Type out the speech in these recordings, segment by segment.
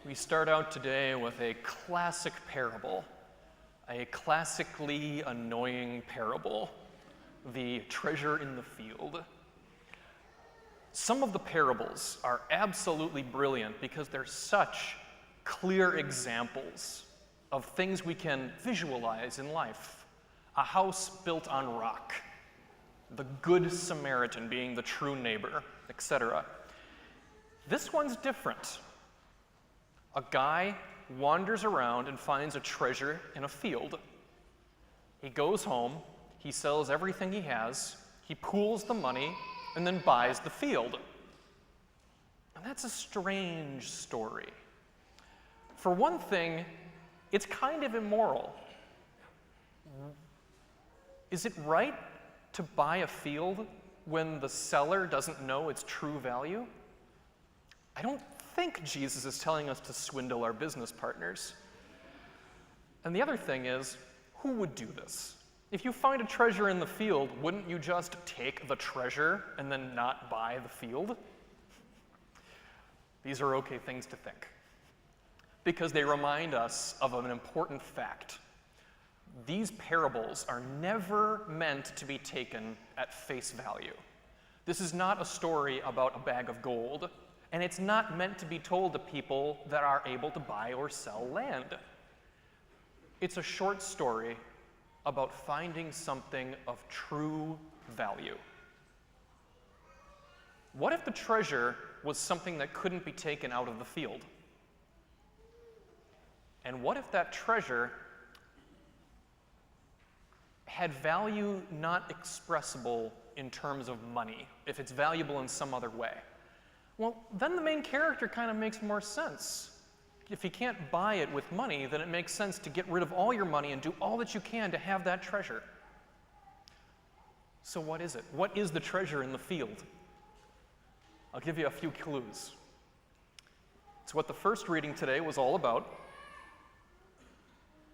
We start out today with a classic parable, a classically annoying parable, the treasure in the field. Some of the parables are absolutely brilliant because they're such clear examples of things we can visualize in life. A house built on rock, the Good Samaritan being the true neighbor, etc. This one's different. A guy wanders around and finds a treasure in a field. He goes home, he sells everything he has, he pools the money, and then buys the field. And that's a strange story. For one thing, it's kind of immoral. Is it right to buy a field when the seller doesn't know its true value? I don't think Jesus is telling us to swindle our business partners. And the other thing is, who would do this? If you find a treasure in the field, wouldn't you just take the treasure and then not buy the field? These are okay things to think, because they remind us of an important fact. These parables are never meant to be taken at face value. This is not a story about a bag of gold, and it's not meant to be told to people that are able to buy or sell land. It's a short story about finding something of true value. What if the treasure was something that couldn't be taken out of the field? And what if that treasure had value not expressible in terms of money, if it's valuable in some other way? Well, then the main character kind of makes more sense. If you can't buy it with money, then it makes sense to get rid of all your money and do all that you can to have that treasure. So what is it? What is the treasure in the field? I'll give you a few clues. It's what the first reading today was all about.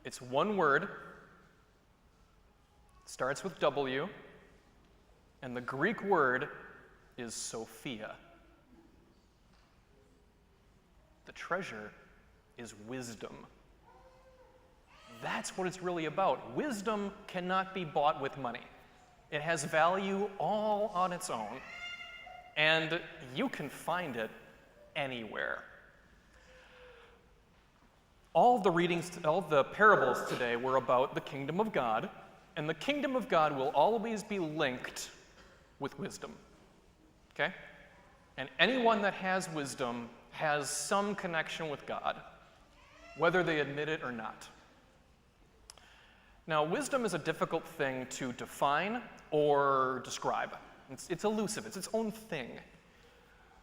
It's one word, starts with W, and the Greek word is Sophia. The treasure is wisdom. That's what it's really about. Wisdom cannot be bought with money. It has value all on its own, and you can find it anywhere. All the parables today were about the kingdom of God, and the kingdom of God will always be linked with wisdom. Okay? And anyone that has wisdom has some connection with God, whether they admit it or not. Now, wisdom is a difficult thing to define or describe. It's elusive, it's its own thing.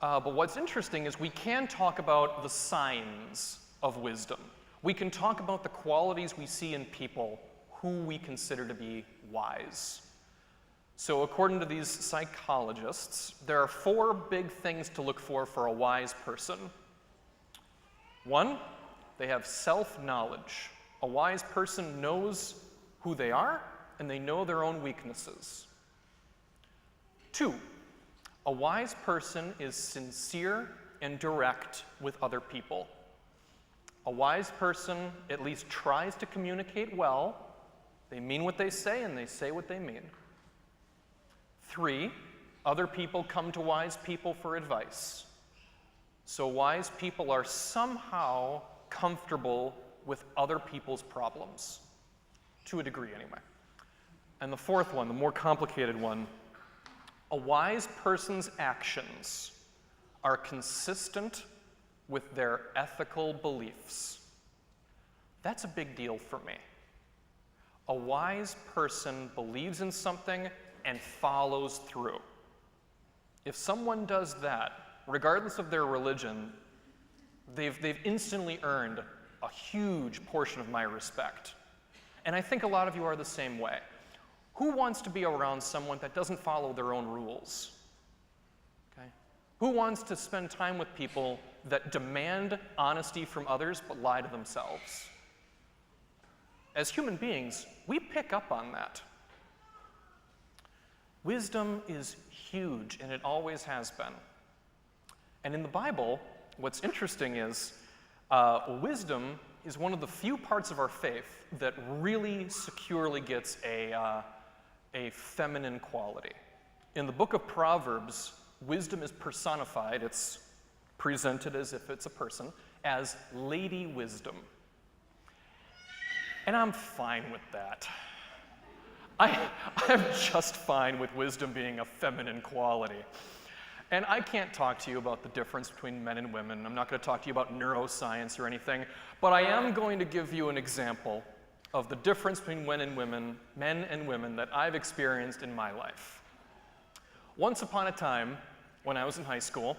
But what's interesting is we can talk about the signs of wisdom. We can talk about the qualities we see in people who we consider to be wise. So according to these psychologists, there are 4 big things to look for a wise person. 1, they have self-knowledge. A wise person knows who they are, and they know their own weaknesses. 2, a wise person is sincere and direct with other people. A wise person at least tries to communicate well. They mean what they say, and they say what they mean. 3, other people come to wise people for advice. So wise people are somehow comfortable with other people's problems, to a degree anyway. And the 4th one, the more complicated one, a wise person's actions are consistent with their ethical beliefs. That's a big deal for me. A wise person believes in something and follows through. If someone does that, regardless of their religion, they've instantly earned a huge portion of my respect. And I think a lot of you are the same way. Who wants to be around someone that doesn't follow their own rules? Okay? Who wants to spend time with people that demand honesty from others but lie to themselves? As human beings, we pick up on that. Wisdom is huge, and it always has been. And in the Bible, what's interesting is Wisdom is one of the few parts of our faith that really securely gets a feminine quality. In the book of Proverbs, wisdom is personified, it's presented as if it's a person, as Lady Wisdom. And I'm fine with that. I'm just fine with wisdom being a feminine quality. And I can't talk to you about the difference between men and women. I'm not going to talk to you about neuroscience or anything, but I am going to give you an example of the difference between men and women that I've experienced in my life. Once upon a time, when I was in high school,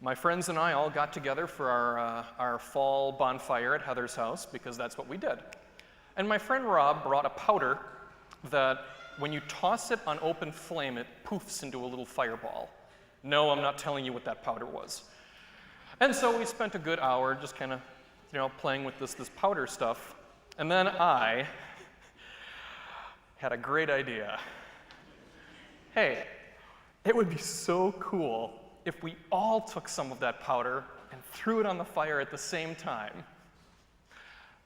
my friends and I all got together for our fall bonfire at Heather's house, because that's what we did. And my friend Rob brought a powder that when you toss it on open flame, it poofs into a little fireball. No, I'm not telling you what that powder was. And so we spent a good hour just kind of, playing with this powder stuff. And then I had a great idea. Hey, it would be so cool if we all took some of that powder and threw it on the fire at the same time.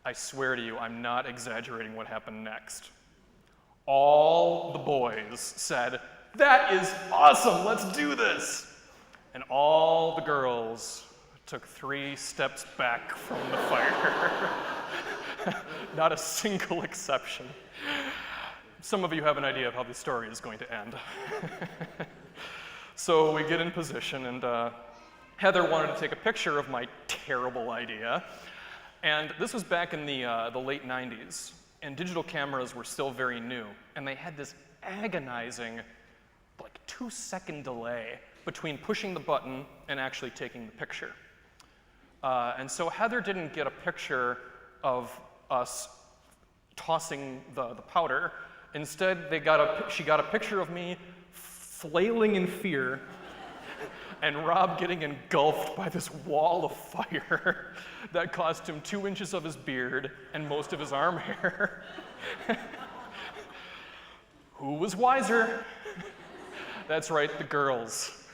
I swear to you, I'm not exaggerating what happened next. All the boys said, "That is awesome, let's do this!" And all the girls took 3 steps back from the fire. Not a single exception. Some of you have an idea of how the story is going to end. So we get in position, and Heather wanted to take a picture of my terrible idea. And this was back in the late 90s, and digital cameras were still very new. And they had this agonizing, 2-second delay between pushing the button and actually taking the picture. And so Heather didn't get a picture of us tossing the powder. Instead, she got a picture of me flailing in fear and Rob getting engulfed by this wall of fire that cost him 2 inches of his beard and most of his arm hair. Who was wiser? That's right, the girls.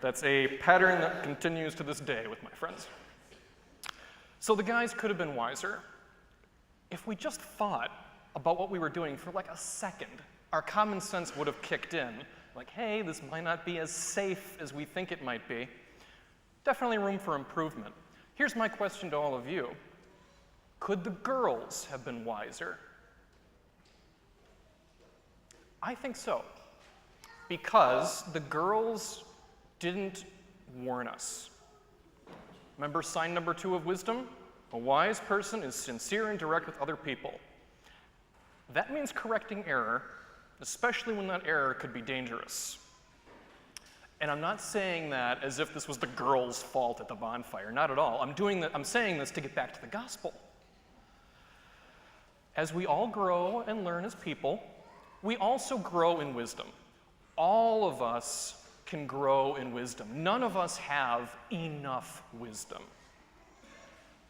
That's a pattern that continues to this day with my friends. So the guys could have been wiser. If we just thought about what we were doing for a second, our common sense would have kicked in. Hey, this might not be as safe as we think it might be. Definitely room for improvement. Here's my question to all of you. Could the girls have been wiser? I think so. Because the girls didn't warn us. Remember sign number 2 of wisdom? A wise person is sincere and direct with other people. That means correcting error, especially when that error could be dangerous. And I'm not saying that as if this was the girls' fault at the bonfire, not at all. I'm saying this to get back to the gospel. As we all grow and learn as people, we also grow in wisdom. All of us can grow in wisdom. None of us have enough wisdom.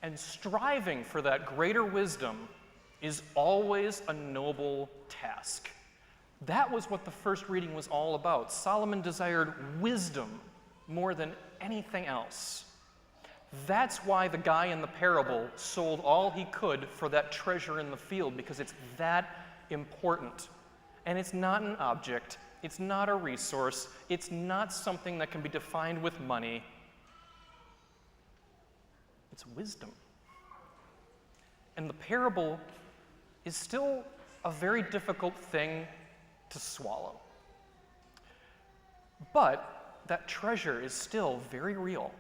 And striving for that greater wisdom is always a noble task. That was what the first reading was all about. Solomon desired wisdom more than anything else. That's why the guy in the parable sold all he could for that treasure in the field, because it's that important. And it's not an object, it's not a resource, it's not something that can be defined with money. It's wisdom. And the parable is still a very difficult thing to swallow. But that treasure is still very real.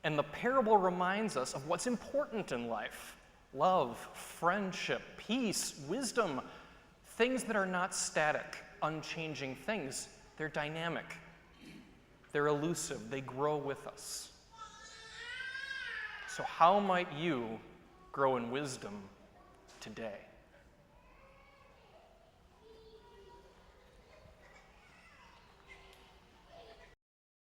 And the parable reminds us of what's important in life: love, friendship, peace, wisdom, things that are not static, unchanging things. They're dynamic. They're elusive. They grow with us. So how might you grow in wisdom today?